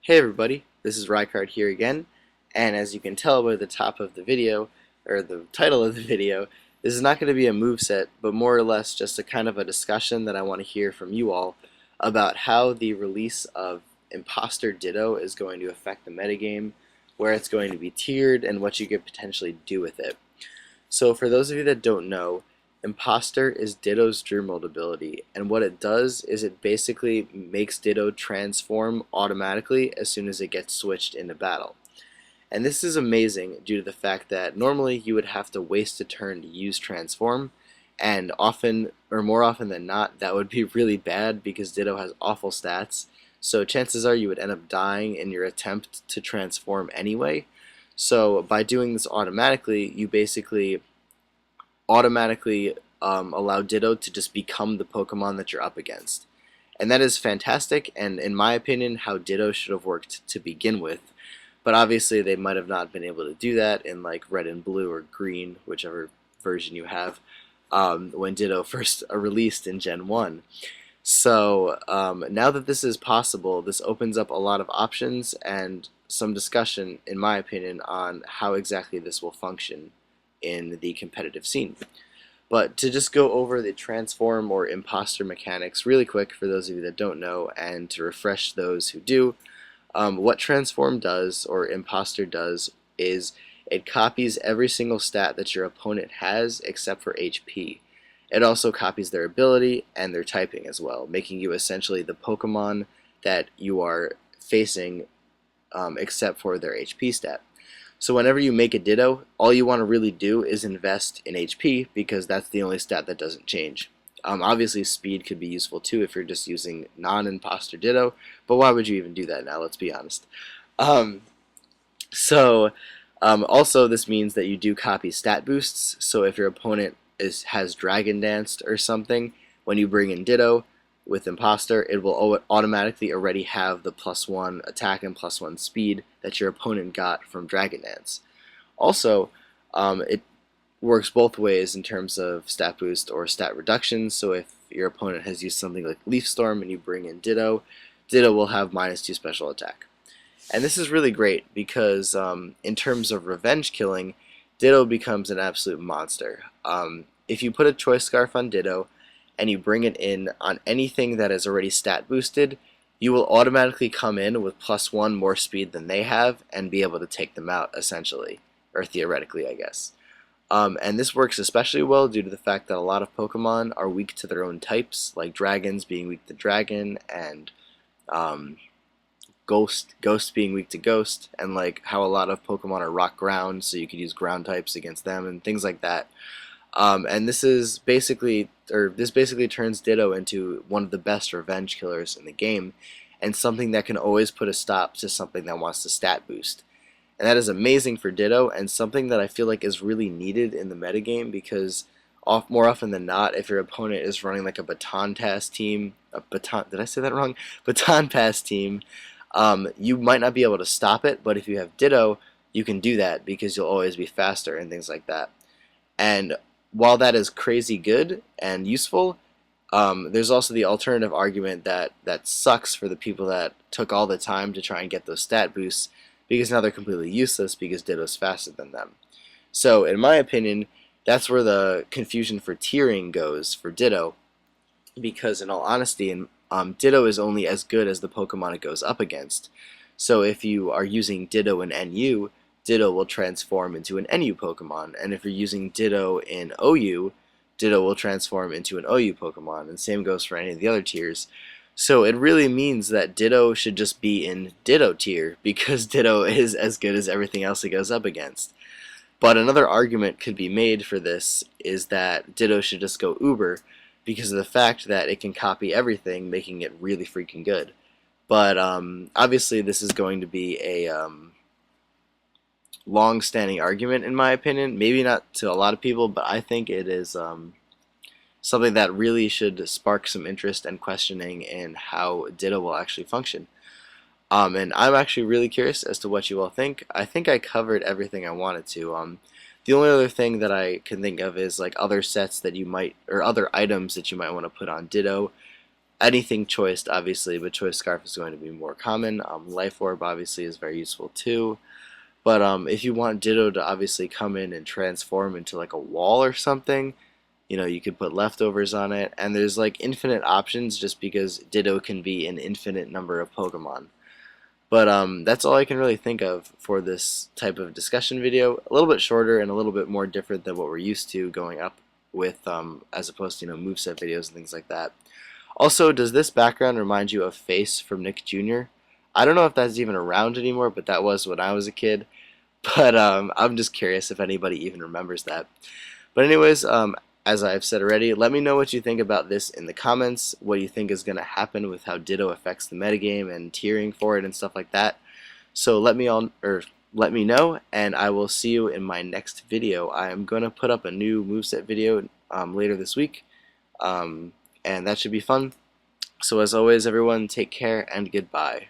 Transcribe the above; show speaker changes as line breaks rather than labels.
Hey everybody, this is Rycard here again, and as you can tell by the top of the video, or the title of the video, this is not going to be a moveset, but more or less just a kind of a discussion that I want to hear from you all about how the release of Imposter Ditto is going to affect the metagame, where it's going to be tiered, and what you could potentially do with it. So for those of you that don't know, Imposter is Ditto's Dream World ability, and what it does is it basically makes Ditto transform automatically as soon as it gets switched into battle. And this is amazing due to the fact that normally you would have to waste a turn to use transform, and often, or more often than not, that would be really bad because Ditto has awful stats, so chances are you would end up dying in your attempt to transform anyway. So by doing this automatically, you basically automatically allow Ditto to just become the Pokemon that you're up against. And that is fantastic, and in my opinion, how Ditto should have worked to begin with. But obviously they might have not been able to do that in like red and blue or green, whichever version you have, when Ditto first released in Gen 1. So now that this is possible, this opens up a lot of options and some discussion, in my opinion, on how exactly this will function in the competitive scene. But to just go over the transform or imposter mechanics really quick for those of you that don't know, and to refresh those who do, what transform does, or imposter does, is it copies every single stat that your opponent has except for HP. It also copies their ability and their typing as well, making you essentially the Pokemon that you are facing except for their HP stat. So whenever you make a Ditto, all you want to really do is invest in HP because that's the only stat that doesn't change. Obviously speed could be useful too if you're just using non-imposter Ditto, but why would you even do that now, let's be honest. Also this means that you do copy stat boosts, so if your opponent has Dragon Danced or something, when you bring in Ditto with Imposter, it will automatically already have the +1 attack and +1 speed that your opponent got from Dragon Dance. Also, it works both ways in terms of stat boost or stat reduction, so if your opponent has used something like Leaf Storm and you bring in Ditto, Ditto will have -2 special attack. And this is really great because in terms of revenge killing, Ditto becomes an absolute monster. If you put a Choice Scarf on Ditto, and you bring it in on anything that is already stat boosted, you will automatically come in with +1 more speed than they have and be able to take them out, essentially, or theoretically, I guess. And this works especially well due to the fact that a lot of Pokemon are weak to their own types, like dragons being weak to dragon, and Ghost being weak to ghost, and like how a lot of Pokemon are rock ground, so you could use ground types against them and things like that. And this basically turns Ditto into one of the best revenge killers in the game, and something that can always put a stop to something that wants to stat boost. And that is amazing for Ditto, and something that I feel like is really needed in the metagame, because more often than not, if your opponent is running like a baton pass team, did I say that wrong? Baton pass team, you might not be able to stop it, but if you have Ditto, you can do that because you'll always be faster and things like that. And while that is crazy good and useful, there's also the alternative argument that sucks for the people that took all the time to try and get those stat boosts, because now they're completely useless because Ditto's faster than them. So in my opinion, that's where the confusion for tiering goes for Ditto, because in all honesty, Ditto is only as good as the Pokemon it goes up against. So if you are using Ditto in NU, Ditto will transform into an NU Pokemon, and if you're using Ditto in OU, Ditto will transform into an OU Pokemon, and same goes for any of the other tiers. So it really means that Ditto should just be in Ditto tier, because Ditto is as good as everything else it goes up against. But another argument could be made for this is that Ditto should just go Uber, because of the fact that it can copy everything, making it really freaking good. But obviously this is going to be a long-standing argument, in my opinion. Maybe not to a lot of people, but I think it is something that really should spark some interest and questioning in how Ditto will actually function. And I'm actually really curious as to what you all think. I think I covered everything I wanted to. The only other thing that I can think of is like other sets that you might, or other items that you might want to put on Ditto. anything choiced, obviously, but choice scarf is going to be more common. Life orb obviously is very useful too. But if you want Ditto to obviously come in and transform into like a wall or something, you could put leftovers on it, and there's like infinite options just because Ditto can be an infinite number of Pokemon. But that's all I can really think of for this type of discussion video. A little bit shorter and a little bit more different than what we're used to going up with, as opposed to moveset videos and things like that. Also, does this background remind you of Face from Nick Jr.? I don't know if that's even around anymore, but that was when I was a kid. But I'm just curious if anybody even remembers that. But anyways, as I've said already, let me know what you think about this in the comments, what you think is going to happen with how Ditto affects the metagame and tiering for it and stuff like that. So let me know, and I will see you in my next video. I am going to put up a new moveset video later this week, and that should be fun. So as always, everyone, take care and goodbye.